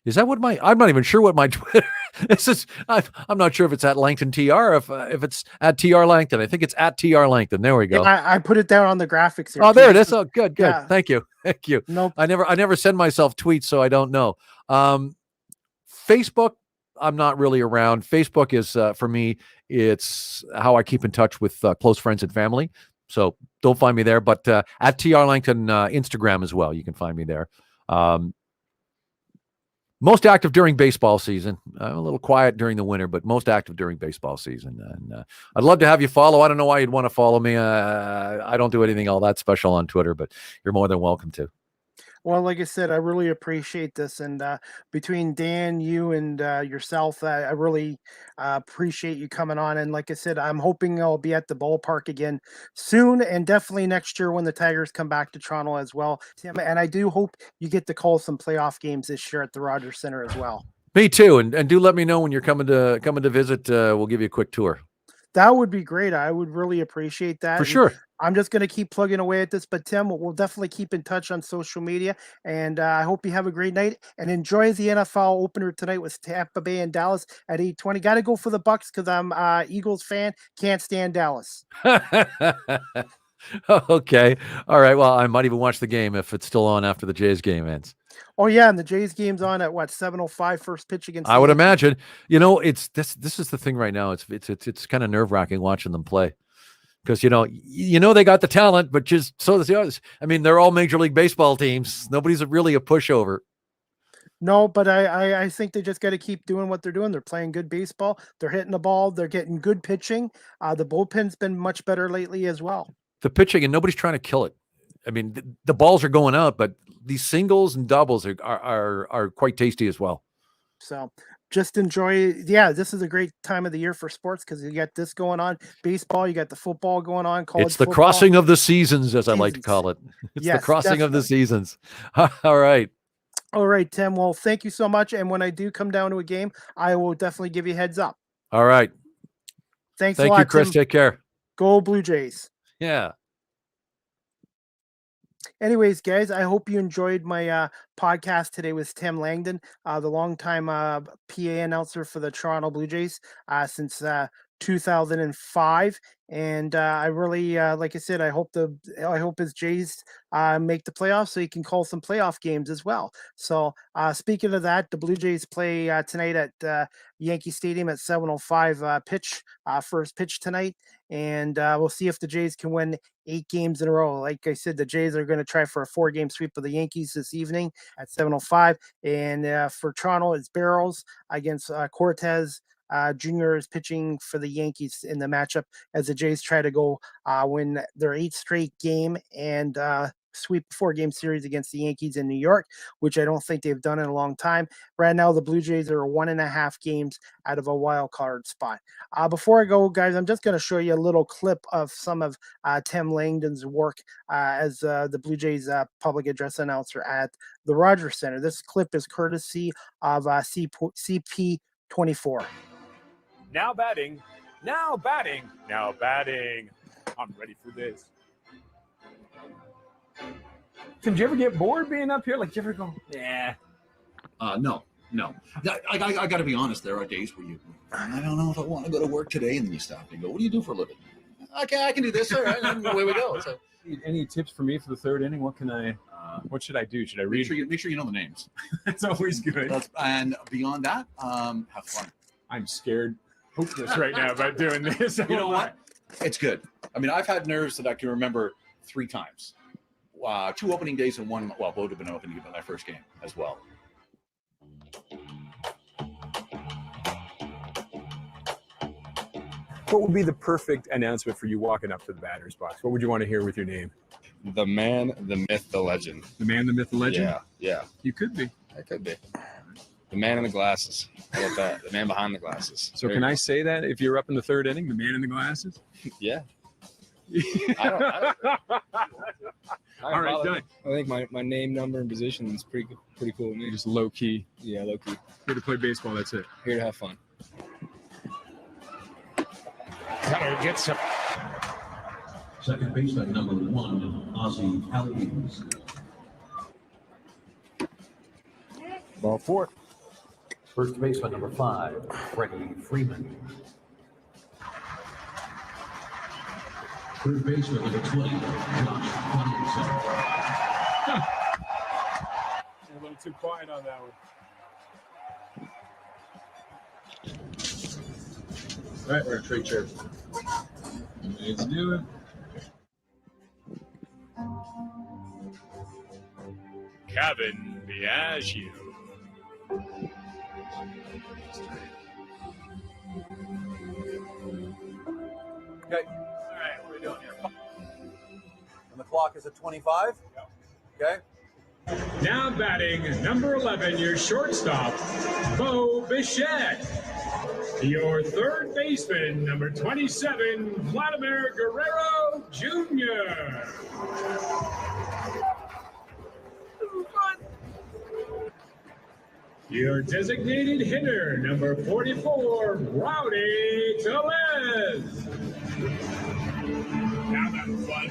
Is that what I'm not even sure what my Twitter. This is. I'm not sure if it's at Langton TR, if it's at TR Langton. I think it's at TR Langton. There we go. Yeah, I put it down on the graphics here. Oh, there it is. Oh, good. Yeah. Thank you. Nope. I never send myself tweets, so I don't know. Facebook, I'm not really around. Facebook is for me. It's how I keep in touch with close friends and family. So don't find me there. But at TR Langton Instagram as well, you can find me there. Most active during baseball season. I'm a little quiet during the winter, but most active during baseball season. And I'd love to have you follow. I don't know why you'd want to follow me. I don't do anything all that special on Twitter, but you're more than welcome to. Well, like I said, I really appreciate this. And between Dan, you, and yourself, I really appreciate you coming on. And like I said, I'm hoping I'll be at the ballpark again soon, and definitely next year when the Tigers come back to Toronto as well, Tim. And I do hope you get to call some playoff games this year at the Rogers Center as well. Me too. And do let me know when you're coming to visit. We'll give you a quick tour. That would be great. I would really appreciate that. For sure. I'm just going to keep plugging away at this, but Tim, we'll definitely keep in touch on social media. And I hope you have a great night and enjoy the NFL opener tonight with Tampa Bay and Dallas at 8:20. Got to go for the Bucks because I'm Eagles fan. Can't stand Dallas. Okay. All right. Well, I might even watch the game if it's still on after the Jays game ends. Oh yeah, and the Jays game's on at what, 7:05 first pitch against. I would imagine. You know, it's this is the thing right now. It's kind of nerve-wracking watching them play. Because you know they got the talent, but just so does the others. I mean, they're all Major League Baseball teams. Nobody's really a pushover. No, but I think they just got to keep doing what they're doing. They're playing good baseball. They're hitting the ball. They're getting good pitching. The bullpen's been much better lately as well. The pitching, and nobody's trying to kill it. I mean, the balls are going out, but these singles and doubles are quite tasty as well. So just enjoy. Yeah, this is a great time of the year for sports because you got this going on. Baseball, you got the football going on. It's the crossing of the seasons, as I like to call it. It's the crossing of the seasons. All right. All right, Tim. Well, thank you so much. And when I do come down to a game, I will definitely give you a heads up. All right. Thank you, Chris. Tim. Take care. Go Blue Jays. Yeah. Anyways, guys, I hope you enjoyed my podcast today with Tim Langton, the longtime PA announcer for the Toronto Blue Jays since 2005. And I really, like I said, I hope his Jays make the playoffs so he can call some playoff games as well. So speaking of that, the Blue Jays play tonight at Yankee Stadium at 7:05 first pitch tonight. And we'll see if the Jays can win 8 games in a row. Like I said, the Jays are going to try for a 4-game sweep of the Yankees this evening at 7:05. And for Toronto, it's Barrows against Cortez. Jr. is pitching for the Yankees in the matchup as the Jays try to go win their 8th straight game and sweep 4-game series against the Yankees in New York, which I don't think they've done in a long time. Right now, the Blue Jays are 1.5 games out of a wild card spot. Before I go, guys, I'm just going to show you a little clip of some of Tim Langton's work as the Blue Jays public address announcer at the Rogers Center. This clip is courtesy of CP24. Now batting, now batting, now batting. I'm ready for this. Tim, did you ever get bored being up here? Like, did you ever go, yeah? No. I got to be honest. There are days where I don't know if I want to go to work today, and then you stop and go, "What do you do for a living?" Okay, I can do this. All right, and away we go. So, any tips for me for the 3rd inning? What can I? What should I do? Should I read? Make sure you know the names. That's always good. And beyond that, have fun. I'm scared, hopeless right now about doing this. You know what? It's good. I mean, I've had nerves that I can remember 3 times. 2 opening days and 1, both have been opening in my first game as well. What would be the perfect announcement for you walking up to the batter's box? What would you want to hear with your name? The man, the myth, the legend. The man, the myth, the legend? Yeah. You could be. I could be. The man in the glasses. How about that? The man behind the glasses. So can I say that if you're up in the 3rd inning, the man in the glasses? Yeah. I don't All right, done. I think my name, number, and position is pretty cool with me. Just low key. Yeah, low key. Here to play baseball, that's it. Here to have fun. Keller gets him. Second baseman, number 1, Ozzie Albies. Ball 4. First baseman, number 5, Freddie Freeman. Third baseman, number 20, Josh Donaldson. A little too quiet on that one. All right, we're going to trade chairs. Let's do it. Kevin Biagio. Okay. All right, what are we doing here? And the clock is at 25. Okay. Now batting, number 11, your shortstop, Bo Bichette. Your 3rd baseman, number 27, Vladimir Guerrero Jr. Your designated hitter, number 44, Rowdy Tellez. Now that's fun.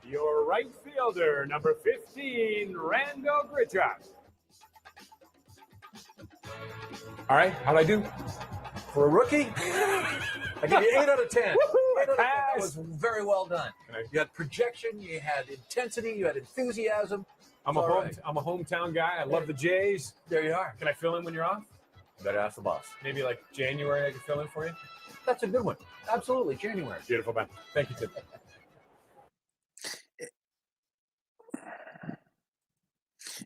Your right fielder, number 15, Randall Grichuk. All right, how'd I do? For a rookie, I give you 8 out of 10. 8 out of 10. That was very well done. You had projection, you had intensity, you had enthusiasm. I'm a hometown guy. I love the Jays. There you are. Can I fill in when you're off? Better ask the boss. Maybe like January I can fill in for you? That's a good one. Absolutely, January. Beautiful, man. Thank you, Tim.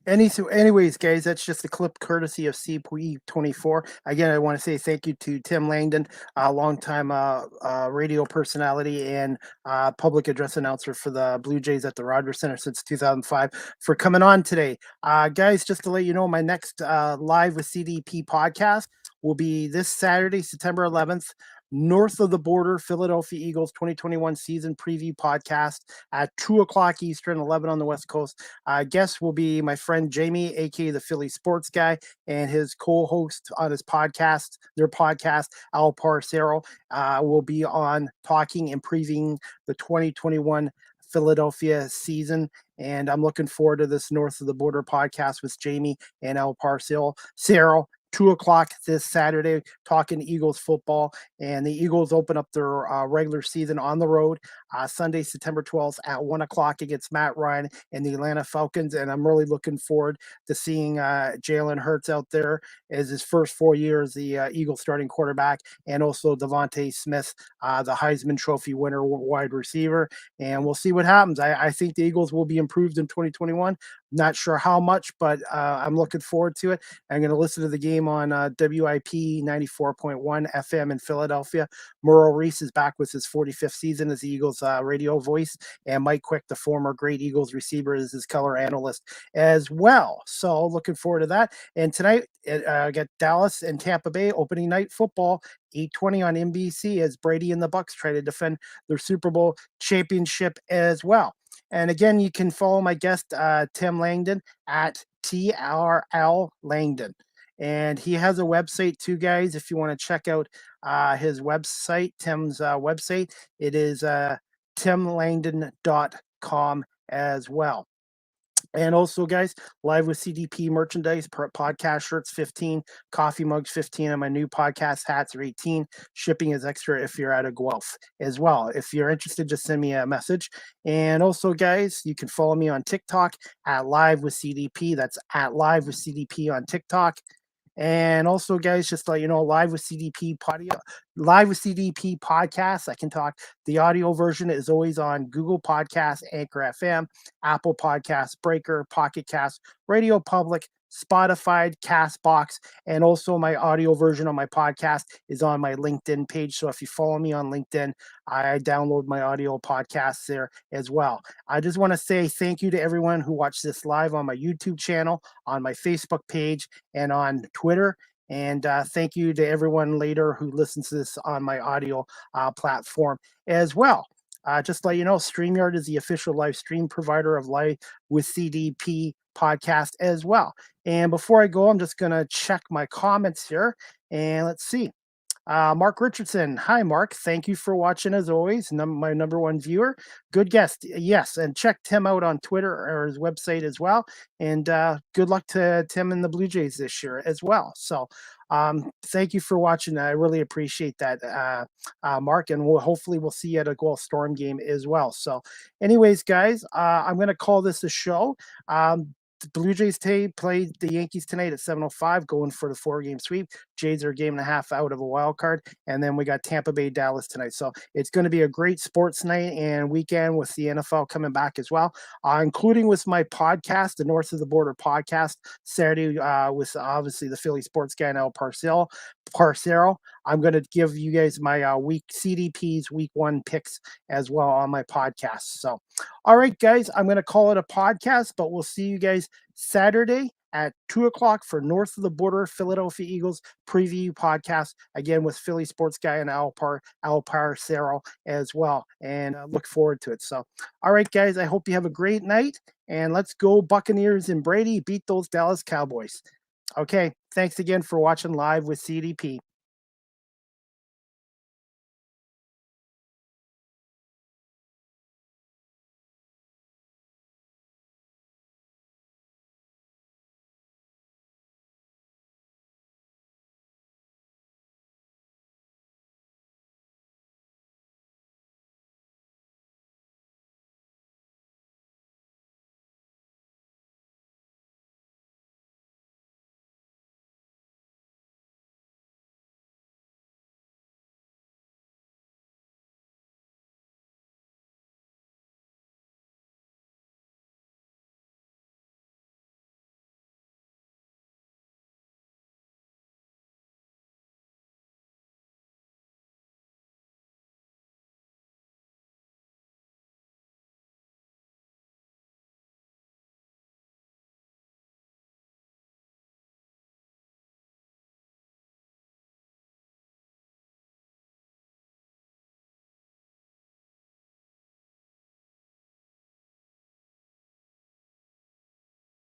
Anyways, guys, that's just a clip courtesy of CP24. Again, I want to say thank you to Tim Langton, a longtime radio personality and public address announcer for the Blue Jays at the Rogers Center since 2005, for coming on today. Guys, just to let you know, my next Live with CDP podcast will be this Saturday, September 11th. North of the Border, Philadelphia Eagles 2021 season preview podcast at 2:00 Eastern, 11 on the West Coast. Guest will be my friend Jamie, aka the Philly Sports Guy, and his co-host on his podcast, their podcast, Al Parcero, will be on talking and previewing the 2021 Philadelphia season. And I'm looking forward to this North of the Border podcast with Jamie and Al Parcero. 2:00 this Saturday, talking Eagles football. And the Eagles open up their regular season on the road Sunday, September 12th at 1:00 against Matt Ryan and the Atlanta Falcons. And I'm really looking forward to seeing Jalen Hurts out there as his first 4 years, the Eagles starting quarterback, and also Devontae Smith, the Heisman Trophy winner wide receiver. And we'll see what happens. I think the Eagles will be improved in 2021. Not sure how much, but I'm looking forward to it. I'm going to listen to the game Tim on WIP 94.1 FM in Philadelphia. Merle Reese is back with his 45th season as the Eagles radio voice, and Mike Quick, the former great Eagles receiver, is his color analyst as well. So looking forward to that. And tonight, I got Dallas and Tampa Bay opening night football, 8:20 on NBC, as Brady and the Bucks try to defend their Super Bowl championship as well. And again, you can follow my guest, Tim Langton, at TRL Langton. And he has a website too, guys. If you want to check out his website, Tim's website, it is timlangton.com as well. And also, guys, live with CDP merchandise, podcast shirts 15, coffee mugs 15, and my new podcast hats are 18. Shipping is extra if you're out of Guelph as well. If you're interested, just send me a message. And also, guys, you can follow me on TikTok at Live with CDP. That's at Live with CDP on TikTok. And also, guys, just to let you know, Live with CDP podcast. I can talk. The audio version is always on Google Podcasts, Anchor FM, Apple Podcasts, Breaker, Pocket Cast, Radio Public, Spotify, Castbox, and also my audio version of my podcast is on my LinkedIn page. So if you follow me on LinkedIn, I download my audio podcasts there as well. I just want to say thank you to everyone who watched this live on my YouTube channel, on my Facebook page, and on Twitter. And thank you to everyone later who listens to this on my audio platform as well. Just to let you know, StreamYard is the official live stream provider of Live with CDP podcast as well. And before I go, I'm just going to check my comments here. And let's see. Mark Richardson. Hi, Mark. Thank you for watching as always. My number one viewer. Good guest. Yes. And check Tim out on Twitter or his website as well. And good luck to Tim and the Blue Jays this year as well. So thank you for watching. I really appreciate that, Mark. And hopefully we'll see you at a Guelph Storm game as well. So anyways, guys, I'm going to call this a show. The Blue Jays play the Yankees tonight at 7:05, going for the 4-game sweep. Jays are a game and a half out of a wild card. And then we got Tampa Bay, Dallas tonight. So it's going to be a great sports night and weekend with the NFL coming back as well, including with my podcast, the North of the Border podcast, Saturday with obviously the Philly sports guy, Al Parcero. I'm going to give you guys my CDP's week 1 picks as well on my podcast. So, all right, guys, I'm going to call it a podcast, but we'll see you guys Saturday at 2:00 for North of the Border Philadelphia Eagles preview podcast, again with Philly sports guy and Al Parcero as well. And look forward to it. So, all right, guys, I hope you have a great night. And let's go Buccaneers and Brady beat those Dallas Cowboys. Okay, thanks again for watching Live with CDP.